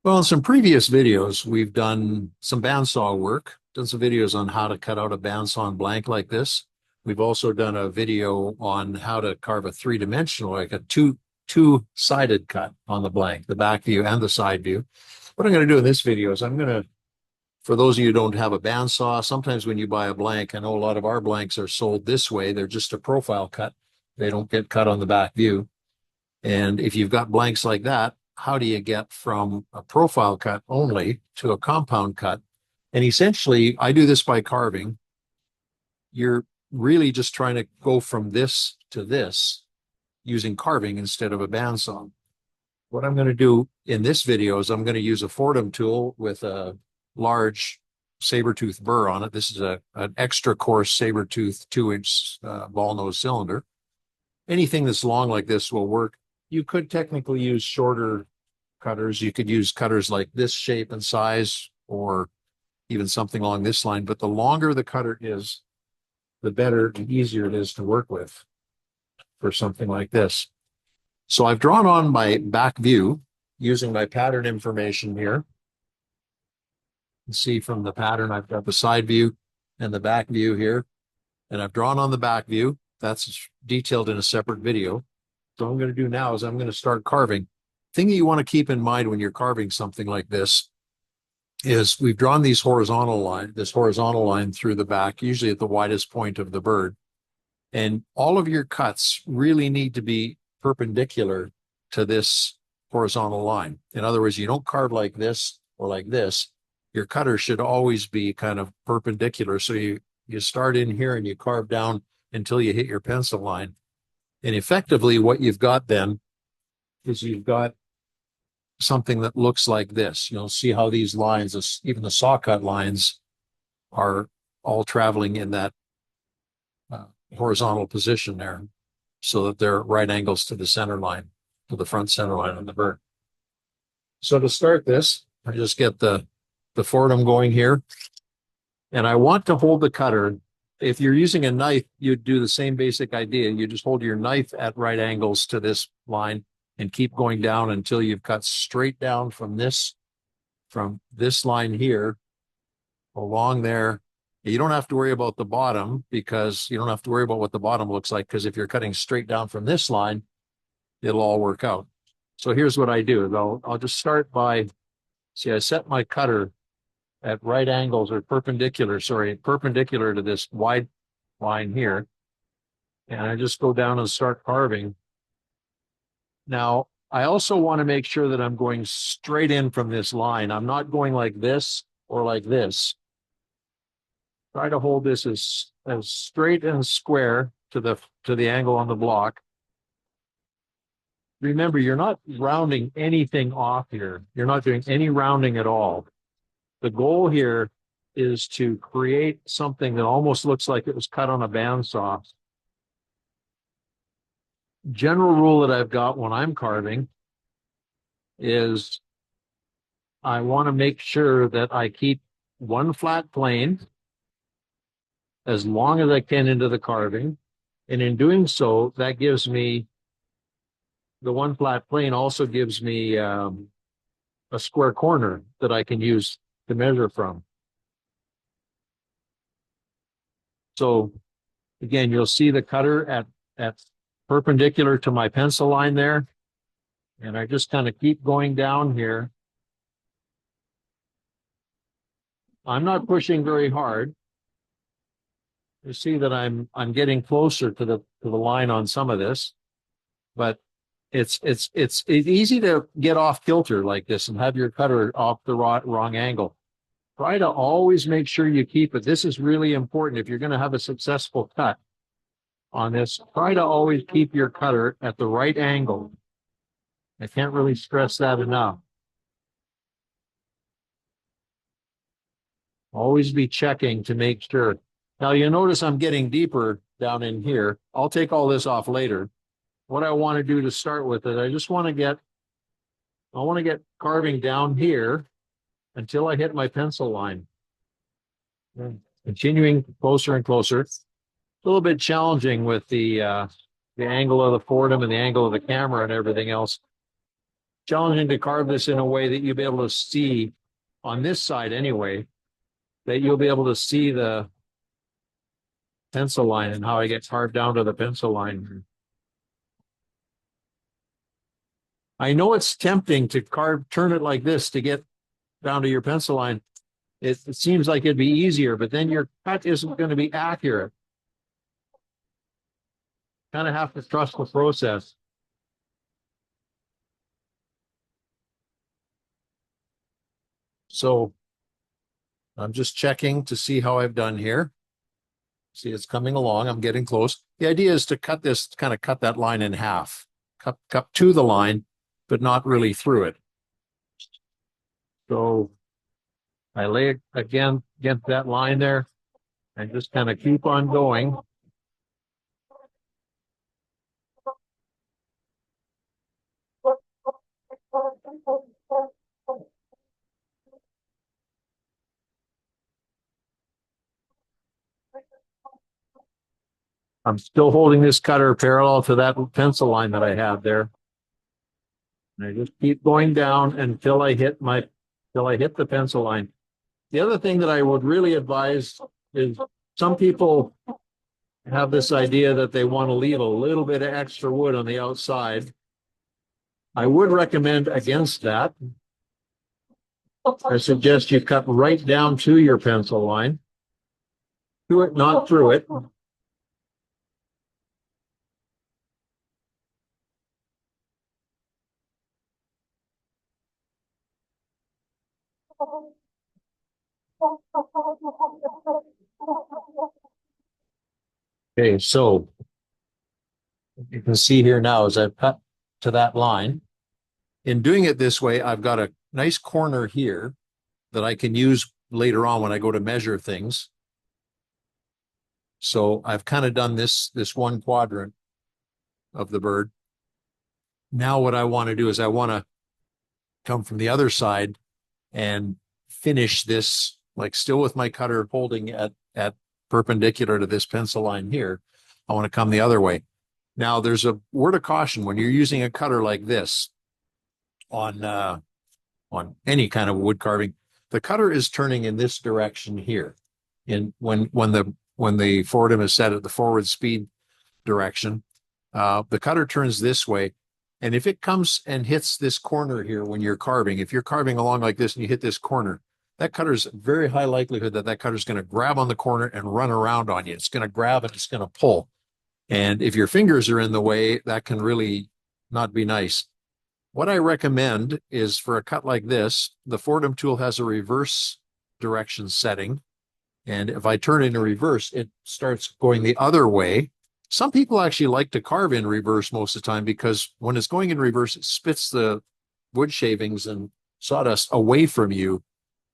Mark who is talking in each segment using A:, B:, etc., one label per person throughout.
A: Well, in some previous videos, we've done some bandsaw work, done some videos on how to cut out a bandsaw blank like this. We've also done a video on how to carve a three-dimensional, like a two-sided cut on the blank, the back view and the side view. What I'm going to do in this video is for those of you who don't have a bandsaw, sometimes when you buy a blank, I know a lot of our blanks are sold this way. They're just a profile cut. They don't get cut on the back view. And if you've got blanks like that, how do you get from a profile cut only to a compound cut? And essentially, I do this by carving. You're really just trying to go from this to this using carving instead of a bandsaw. What I'm going to do in this video is I'm going to use a Fordham tool with a large saber-tooth burr on it. This is an extra coarse saber-tooth 2-inch ball nose cylinder. Anything that's long like this will work. You could technically use shorter cutters. You could use cutters like this shape and size, or even something along this line. But the longer the cutter is, the better and easier it is to work with for something like this. So I've drawn on my back view using my pattern information here. You can see from the pattern, I've got the side view and the back view here. And I've drawn on the back view. That's detailed in a separate video. So what I'm going to do now is I'm going to start carving. Thing that you want to keep in mind when you're carving something like this is we've drawn this horizontal line through the back, usually at the widest point of the bird. And all of your cuts really need to be perpendicular to this horizontal line. In other words, you don't carve like this or like this. Your cutter should always be kind of perpendicular. So you start in here and you carve down until you hit your pencil line. And effectively, what you've got then is you've got something that looks like this. You'll see how these lines, even the saw cut lines, are all traveling in that horizontal position there, so that they're right angles to the center line, to the front center line on the bird. So to start this, I just get the Fordham going here, and I want to hold the cutter. If you're using a knife, you'd do the same basic idea. You just hold your knife at right angles to this line and keep going down until you've cut straight down from this line here along there. You don't have to worry about the bottom, because you don't have to worry about what the bottom looks like, because if you're cutting straight down from this line, it'll all work out. So here's what I do. I'll just start by, see, I set my cutter at right angles, or perpendicular to this wide line here. And I just go down and start carving. Now, I also want to make sure that I'm going straight in from this line. I'm not going like this or like this. Try to hold this as straight and square to the angle on the block. Remember, you're not rounding anything off here. You're not doing any rounding at all. The goal here is to create something that almost looks like it was cut on a bandsaw. General rule that I've got when I'm carving is I want to make sure that I keep one flat plane as long as I can into the carving. And in doing so, that gives me, the one flat plane also gives me a square corner that I can use to measure from. So again, you'll see the cutter at perpendicular to my pencil line there. And I just kind of keep going down here. I'm not pushing very hard. You see that I'm getting closer to the line on some of this, but it's easy to get off kilter like this and have your cutter off the wrong angle. Try to always make sure you keep it. This is really important if you're going to have a successful cut on this. Try to always keep your cutter at the right angle. I can't really stress that enough. Always be checking to make sure. Now you notice I'm getting deeper down in here. I'll take all this off later. What I want to do to start with is I want to get carving down here until I hit my pencil line. Continuing closer and closer. It's a little bit challenging with the angle of the Fordham and the angle of the camera and everything else. challenging to carve this in a way that you'll be able to see on this side anyway, that you'll be able to see the pencil line and how I get carved down to the pencil line. I know it's tempting to turn it like this to get down to your pencil line. It seems like it'd be easier, but then your cut isn't going to be accurate. Kind of have to trust the process. So I'm just checking to see how I've done here. See, it's coming along. I'm getting close. The idea is to cut this, kind of cut that line in half, cut to the line, but not really through it. So I lay it again against that line there and just kind of keep on going. I'm still holding this cutter parallel to that pencil line that I have there. And I just keep going down until I hit the pencil line. The other thing that I would really advise is some people have this idea that they want to leave a little bit of extra wood on the outside. I would recommend against that. I suggest you cut right down to your pencil line. To it, not through it. Okay, so you can see here now as I've cut to that line. In doing it this way, I've got a nice corner here that I can use later on when I go to measure things. So I've kind of done this one quadrant of the bird. Now what I want to do is I want to come from the other side and finish this, like still with my cutter holding at perpendicular to this pencil line here. I want to come the other way. Now there's a word of caution when you're using a cutter like this on any kind of wood carving. The cutter is turning in this direction here. When the forwardum is set at the forward speed direction, the cutter turns this way. And if it comes and hits this corner here when you're carving, if you're carving along like this and you hit this corner, that cutter's very high likelihood that cutter's going to grab on the corner and run around on you. It's going to grab and it's going to pull. And if your fingers are in the way, that can really not be nice. What I recommend is for a cut like this, the forwardum tool has a reverse direction setting. And if I turn it in reverse, it starts going the other way. Some people actually like to carve in reverse most of the time because when it's going in reverse, it spits the wood shavings and sawdust away from you.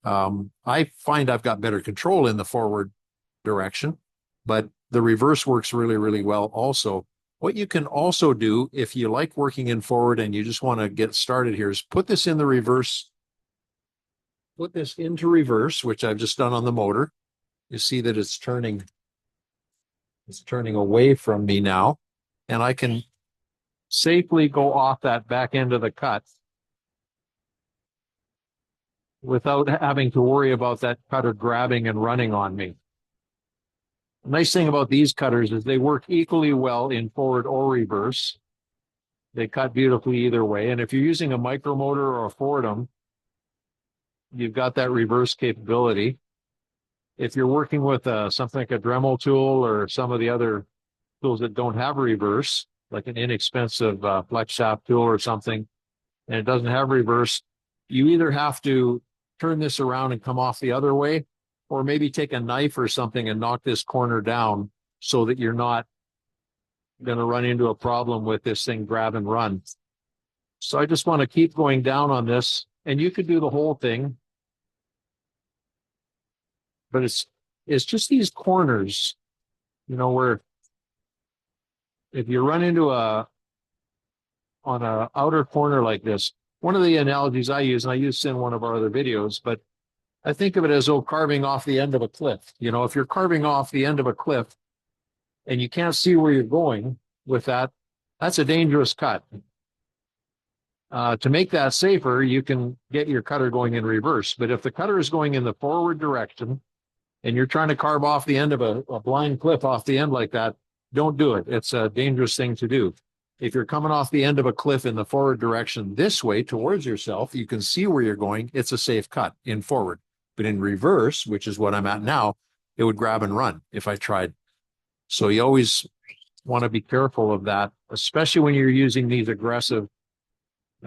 A: I find I've got better control in the forward direction, but the reverse works really, really well also. What you can also do if you like working in forward and you just want to get started here is put this in the reverse. Put this into reverse, which I've just done on the motor. You see that it's turning away from me now, and I can safely go off that back end of the cut without having to worry about that cutter grabbing and running on me. The nice thing about these cutters is they work equally well in forward or reverse. They cut beautifully either way. And if you're using a micromotor or a forwardum, you've got that reverse capability. If you're working with something like a Dremel tool or some of the other tools that don't have reverse, like an inexpensive flex shaft tool or something, and it doesn't have reverse, you either have to turn this around and come off the other way, or maybe take a knife or something and knock this corner down so that you're not going to run into a problem with this thing grab and run. So I just want to keep going down on this, and you could do the whole thing. But it's just these corners, where if you run into on a outer corner like this, one of the analogies I use, and I used in one of our other videos, but I think of it as carving off the end of a cliff. If you're carving off the end of a cliff and you can't see where you're going with that, that's a dangerous cut. To make that safer, you can get your cutter going in reverse. But if the cutter is going in the forward direction and you're trying to carve off the end of a blind cliff off the end like that, don't do it. It's a dangerous thing to do. If you're coming off the end of a cliff in the forward direction this way towards yourself, you can see where you're going. It's a safe cut in forward. But in reverse, which is what I'm at now, it would grab and run if I tried. So you always want to be careful of that, especially when you're using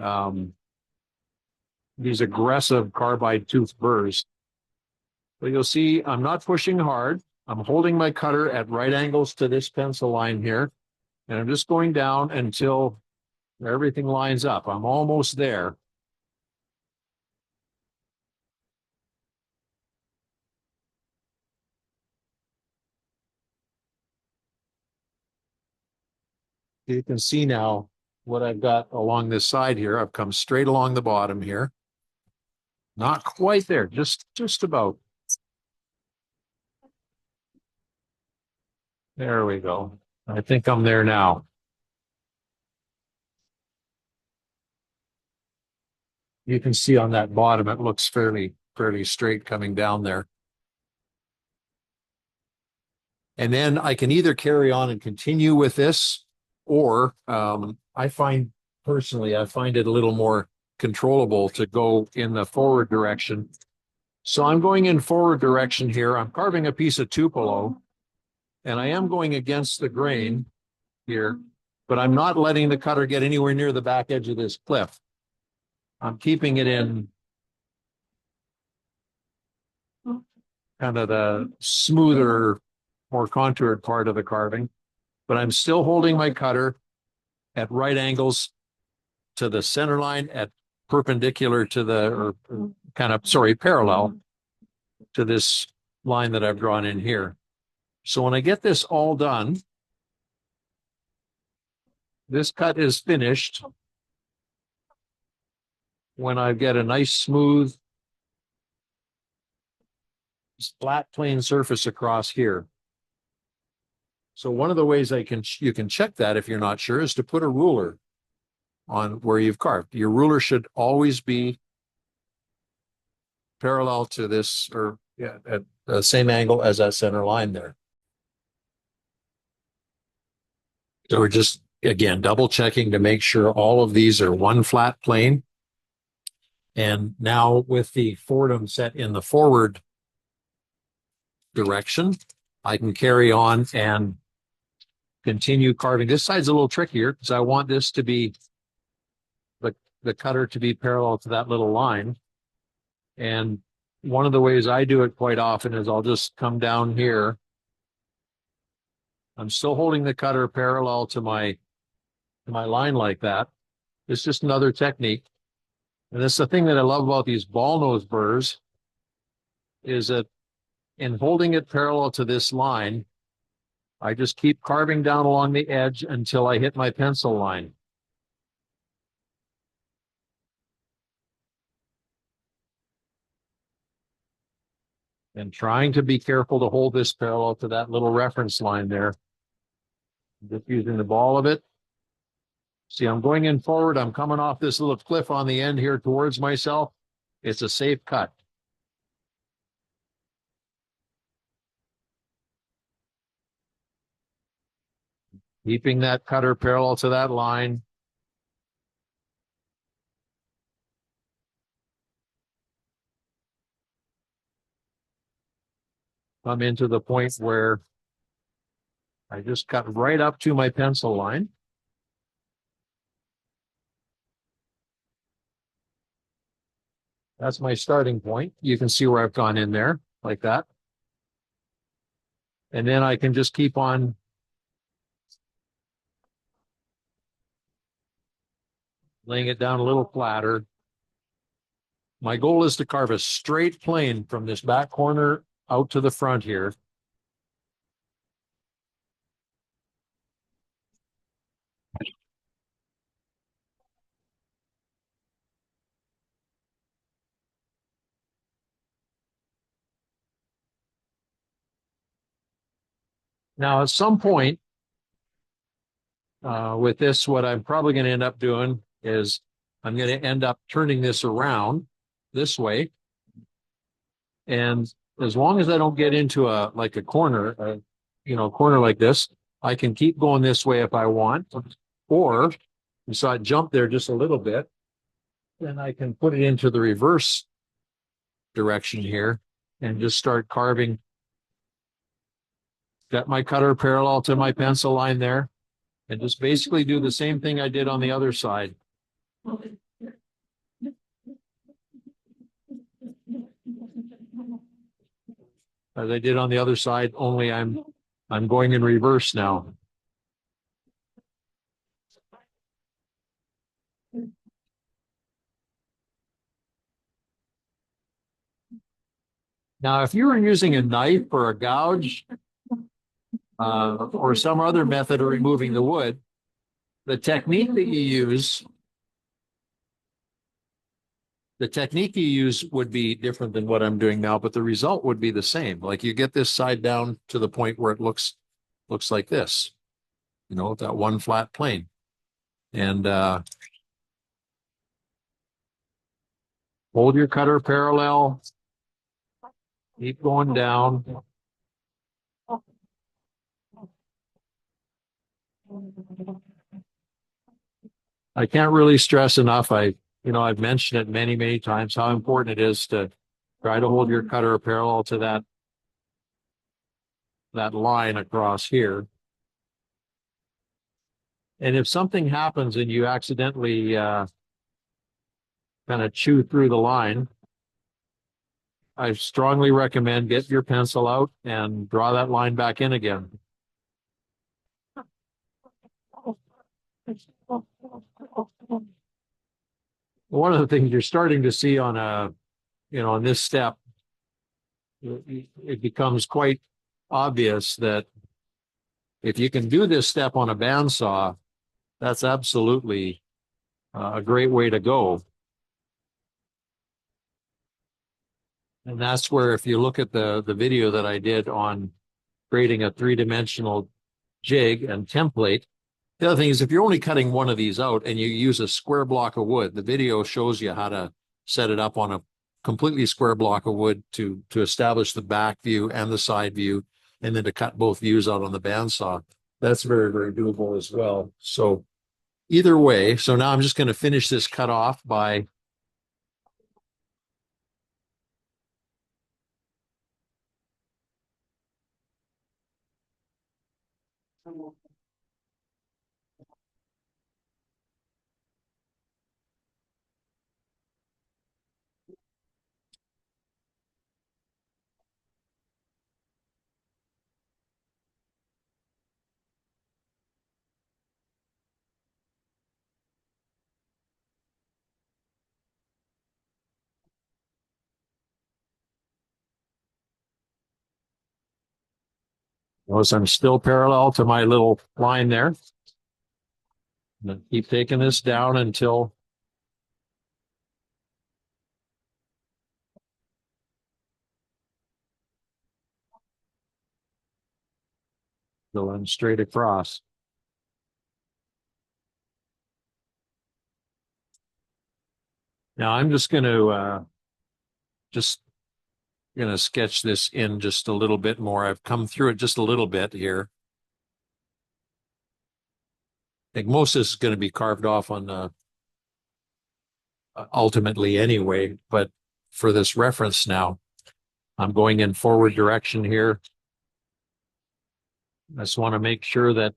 A: um, these aggressive carbide tooth burrs. But you'll see I'm not pushing hard. I'm holding my cutter at right angles to this pencil line here. And I'm just going down until everything lines up. I'm almost there. You can see now what I've got along this side here. I've come straight along the bottom here. Not quite there, just about. There we go. I think I'm there now. You can see on that bottom, it looks fairly straight coming down there. And then I can either carry on and continue with this, or I find it a little more controllable to go in the forward direction. So I'm going in forward direction here. I'm carving a piece of Tupelo, and I am going against the grain here, but I'm not letting the cutter get anywhere near the back edge of this cliff. I'm keeping it in kind of the smoother, more contoured part of the carving, but I'm still holding my cutter at right angles to the center line, at perpendicular to the, or kind of, sorry, parallel to this line that I've drawn in here. So when I get this all done, this cut is finished when I get a nice smooth flat plane surface across here. So one of the ways you can check that if you're not sure is to put a ruler on where you've carved. Your ruler should always be parallel to this, or at the same angle as that center line there. So we're just, again, double checking to make sure all of these are one flat plane. And now with the Fordham set in the forward direction, I can carry on and continue carving. This side's a little trickier because I want this to be the cutter to be parallel to that little line. And one of the ways I do it quite often is I'll just come down here. I'm still holding the cutter parallel to my line like that. It's just another technique. And that's the thing that I love about these ball nose burrs, is that in holding it parallel to this line, I just keep carving down along the edge until I hit my pencil line. And trying to be careful to hold this parallel to that little reference line there. Just using the ball of it. See, I'm going in forward. I'm coming off this little cliff on the end here towards myself. It's a safe cut. Keeping that cutter parallel to that line. I'm into the point where I just cut right up to my pencil line. That's my starting point. You can see where I've gone in there like that. And then I can just keep on laying it down a little flatter. My goal is to carve a straight plane from this back corner out to the front here. Now, at some point with this, what I'm probably going to end up doing is I'm going to end up turning this around this way. And as long as I don't get into a corner, corner like this, I can keep going this way if I want. Or you saw it jump there just a little bit, then I can put it into the reverse direction here and just start carving. Got my cutter parallel to my pencil line there, and just basically do the same thing I did on the other side. As I did on the other side, only I'm going in reverse now. Now, if you were using a knife or a gouge or some other method of removing the wood, the technique you use would be different than what I'm doing now, but the result would be the same. Like you get this side down to the point where it looks like this, that one flat plane. And hold your cutter parallel, keep going down. I can't really stress enough. I've mentioned it many, many times how important it is to try to hold your cutter parallel to that line across here. And if something happens and you accidentally kind of chew through the line, I strongly recommend get your pencil out and draw that line back in again. One of the things you're starting to see on on this step, it becomes quite obvious that if you can do this step on a bandsaw, that's absolutely a great way to go. And that's where, if you look at the video that I did on creating a three-dimensional jig and template, the other thing is if you're only cutting one of these out and you use a square block of wood, the video shows you how to set it up on a completely square block of wood to establish the back view and the side view, and then to cut both views out on the bandsaw. That's very, very doable as well. So either way, so now I'm just going to finish this cut off by notice I'm still parallel to my little line there. And keep taking this down until going straight across. Now I'm just going to sketch this in just a little bit more. I've come through it just a little bit here. I think most of this is going to be carved off on ultimately anyway, but for this reference now, I'm going in forward direction here. I just want to make sure that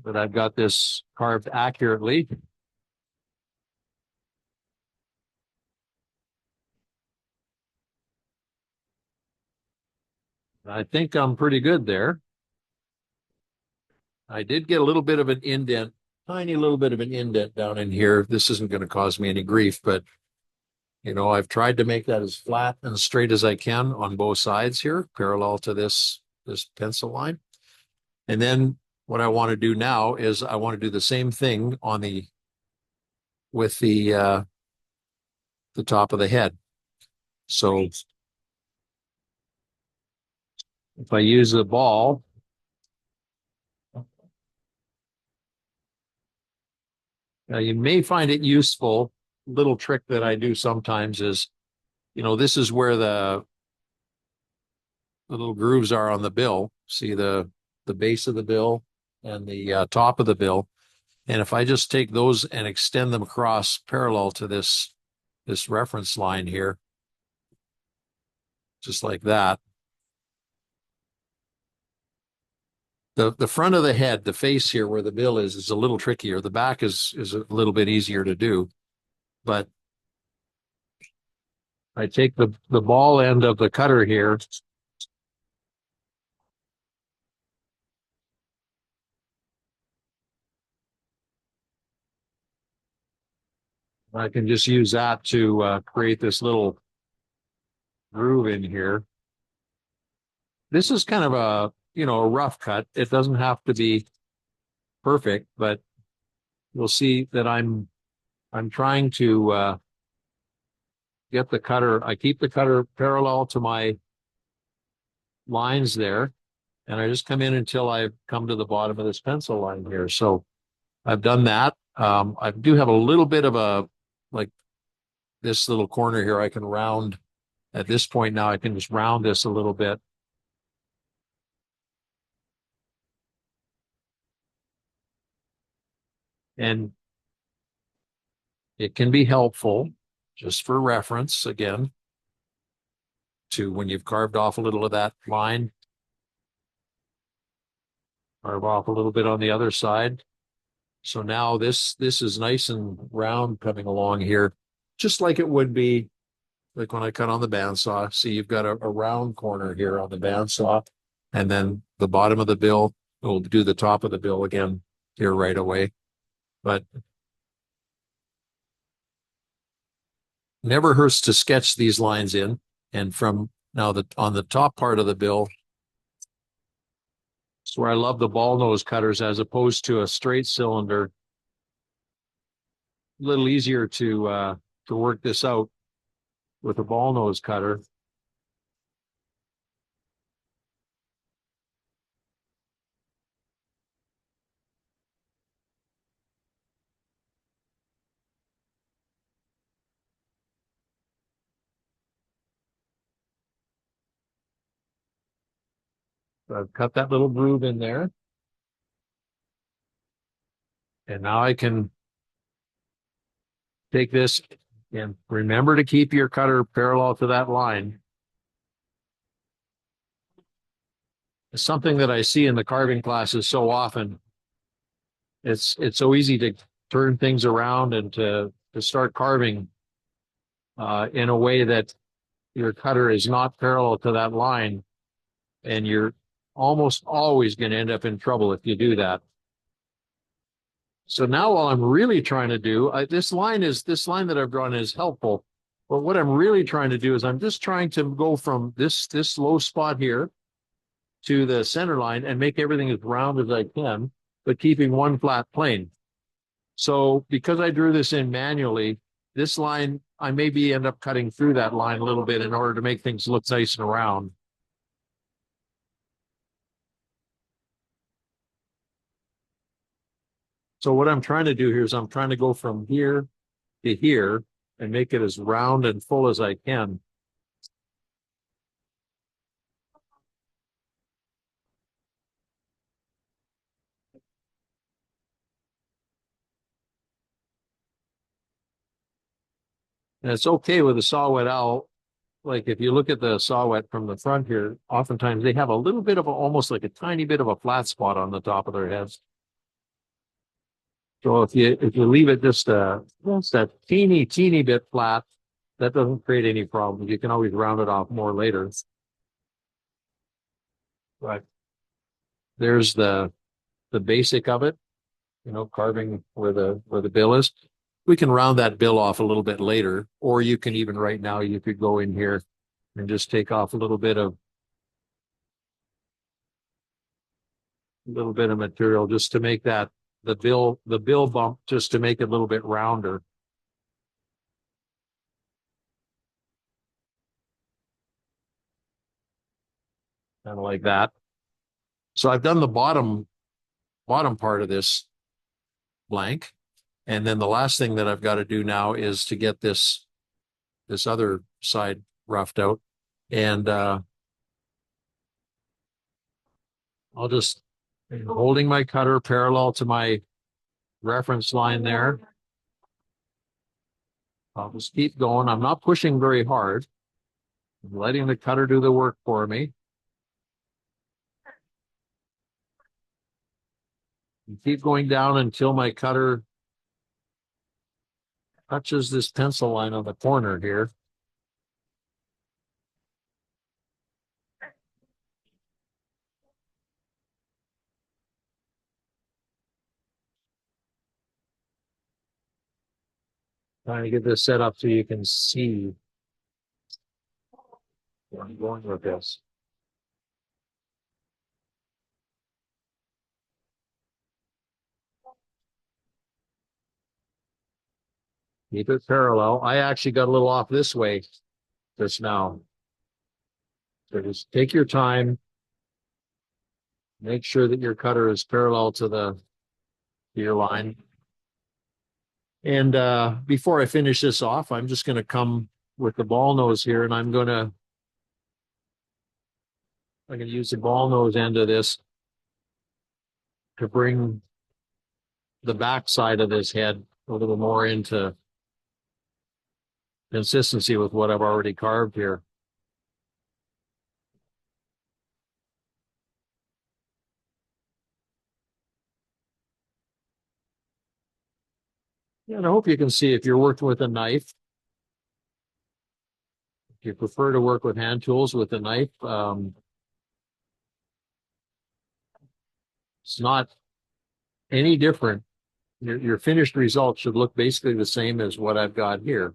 A: I've got this carved accurately. I think I'm pretty good there. I did get a little bit of an indent, tiny little bit of an indent down in here. This isn't going to cause me any grief, but I've tried to make that as flat and straight as I can on both sides here, parallel to this pencil line. And then what I want to do now is I want to do the same thing with the top of the head. So if I use the ball, Now, you may find it useful. Little trick that I do sometimes is, this is where the little grooves are on the bill. See the base of the bill and the top of the bill. And if I just take those and extend them across parallel to this reference line here, just like that. The front of the head, the face here where the bill is a little trickier. The back is a little bit easier to do. But I take the ball end of the cutter here. I can just use that to create this little groove in here. This is kind of a rough cut. It doesn't have to be perfect, but you'll see that I'm trying to get the cutter. I keep the cutter parallel to my lines there, and I just come in until I come to the bottom of this pencil line here. So I've done that. I do have a little bit of like this little corner here I can round. At this point now, I can just round this a little bit. And it can be helpful, just for reference, again, to when you've carved off a little of that line, carve off a little bit on the other side. So now this is nice and round coming along here, just like it would be like when I cut on the bandsaw. See, you've got a round corner here on the bandsaw, and then the bottom of the bill will do the top of the bill again here right away. But never hurts to sketch these lines in. And from now on the top part of the bill, it's where I love the ball nose cutters as opposed to a straight cylinder. A little easier to work this out with a ball nose cutter. So I've cut that little groove in there. And now I can take this and remember to keep your cutter parallel to that line. It's something that I see in the carving classes so often. It's so easy to turn things around and to start carving in a way that your cutter is not parallel to that line, and you're almost always going to end up in trouble if you do that. So now what I'm really trying to do, this line that I've drawn is helpful, but what I'm really trying to do is I'm just trying to go from this low spot here to the center line and make everything as round as I can, but keeping one flat plane. So because I drew this in manually, this line, I maybe end up cutting through that line a little bit in order to make things look nice and round. So what I'm trying to do here is I'm trying to go from here to here and make it as round and full as I can. And it's okay with the saw whet owl. Like if you look at the saw whet from the front here, oftentimes they have a little bit of almost like a tiny bit of a flat spot on the top of their heads. So if you leave it just that teeny bit flat, that doesn't create any problems. You can always round it off more later. But there's the basic of it, carving where the bill is. We can round that bill off a little bit later, or you can even right now, you could go in here and just take off a little bit of material just to make that the bill bump, just to make it a little bit rounder. Kind of like that. So I've done the bottom part of this blank. And then the last thing that I've got to do now is to get this other side roughed out. And I'll just holding my cutter parallel to my reference line there. I'll just keep going. I'm not pushing very hard. I'm letting the cutter do the work for me. And keep going down until my cutter touches this pencil line on the corner here. Trying to get this set up so you can see where I'm going with this. Keep it parallel. I actually got a little off this way just now. So just take your time. Make sure that your cutter is parallel to your line. And before I finish this off, I'm just going to come with the ball nose here, and I'm going to use the ball nose end of this to bring the back side of this head a little more into consistency with what I've already carved here. Yeah, and I hope you can see if you're working with a knife. If you prefer to work with hand tools with a knife, it's not any different. Your finished result should look basically the same as what I've got here.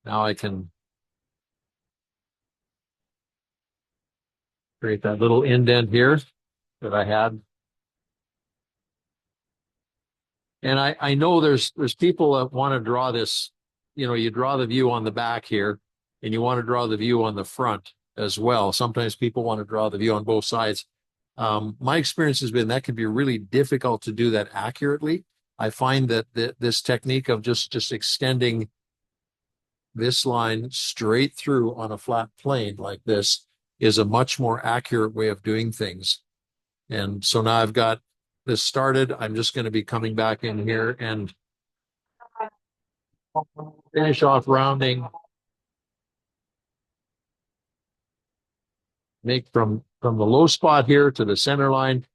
A: Now I can create that little indent here that I had. And I know there's people that want to draw this, you draw the view on the back here, and you want to draw the view on the front as well. Sometimes people want to draw the view on both sides. My experience has been that can be really difficult to do that accurately. I find that this technique of just extending this line straight through on a flat plane like this is a much more accurate way of doing things. And so now I've got this started. I'm just going to be coming back in here and finish off rounding. Make from the low spot here to the center line,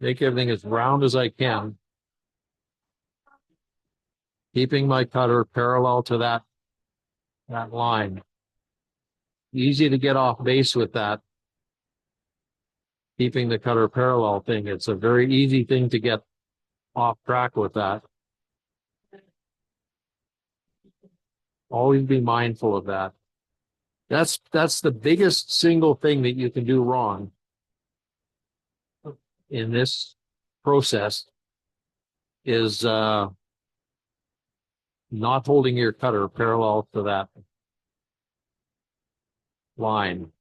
A: make everything as round as I can, keeping my cutter parallel to that line. Easy to get off base with that. Keeping the cutter parallel thing. It's a very easy thing to get off track with that. Always be mindful of that. That's the biggest single thing that you can do wrong in this process is not holding your cutter parallel to that line.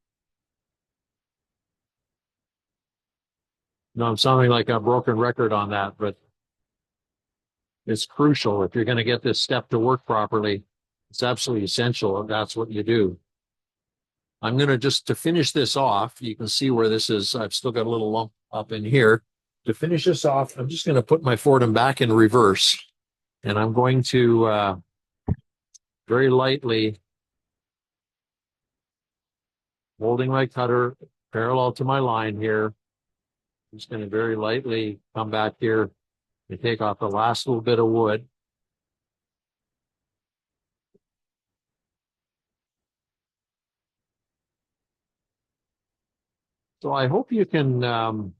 A: No, I'm sounding like a broken record on that, but it's crucial. If you're going to get this step to work properly, it's absolutely essential, and that's what you do. I'm going to finish this off, you can see where this is. I've still got a little lump up in here. To finish this off, I'm just going to put my Fordham back in reverse, and I'm going to very lightly, holding my cutter parallel to my line here, I'm just going to very lightly come back here and take off the last little bit of wood. So I hope you can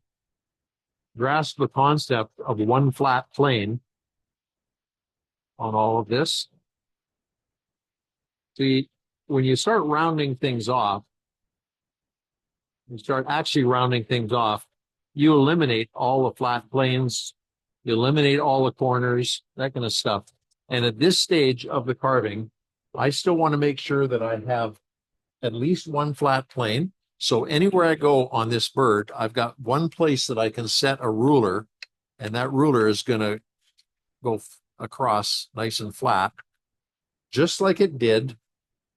A: grasp the concept of one flat plane on all of this. See, when you start rounding things off, you start actually rounding things off, you eliminate all the flat planes, you eliminate all the corners, that kind of stuff. And at this stage of the carving, I still want to make sure that I have at least one flat plane. So anywhere I go on this bird, I've got one place that I can set a ruler, and that ruler is going to go across nice and flat, just like it did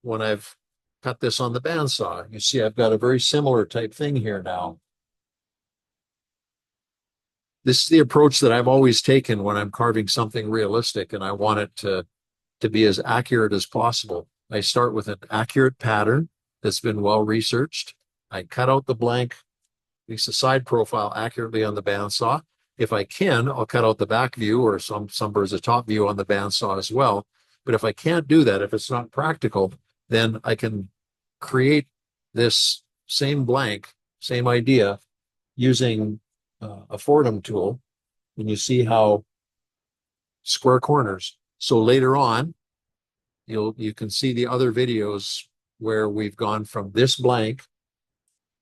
A: when I've cut this on the bandsaw. You see, I've got a very similar type thing here now. This is the approach that I've always taken when I'm carving something realistic and I want it to be as accurate as possible. I start with an accurate pattern that's been well researched. I cut out the blank, at least the side profile, accurately on the bandsaw. If I can, I'll cut out the back view or some birds a top view on the bandsaw as well. But if I can't do that, if it's not practical, then I can create this same blank, same idea, using a Fordham tool. And you see how square corners. So later on, you can see the other videos where we've gone from this blank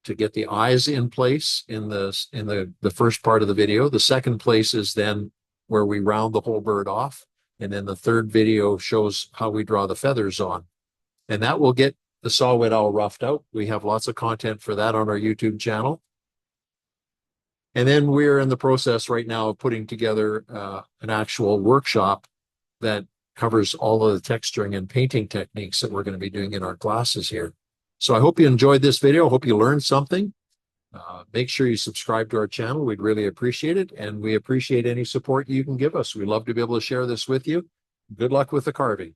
A: to get the eyes in place in the first part of the video. The second place is then where we round the whole bird off. And then the third video shows how we draw the feathers on. And that will get the saw-whet owl roughed out. We have lots of content for that on our YouTube channel. And then we're in the process right now of putting together an actual workshop that covers all of the texturing and painting techniques that we're going to be doing in our classes here. So I hope you enjoyed this video. I hope you learned something. Make sure you subscribe to our channel. We'd really appreciate it. And we appreciate any support you can give us. We'd love to be able to share this with you. Good luck with the carving.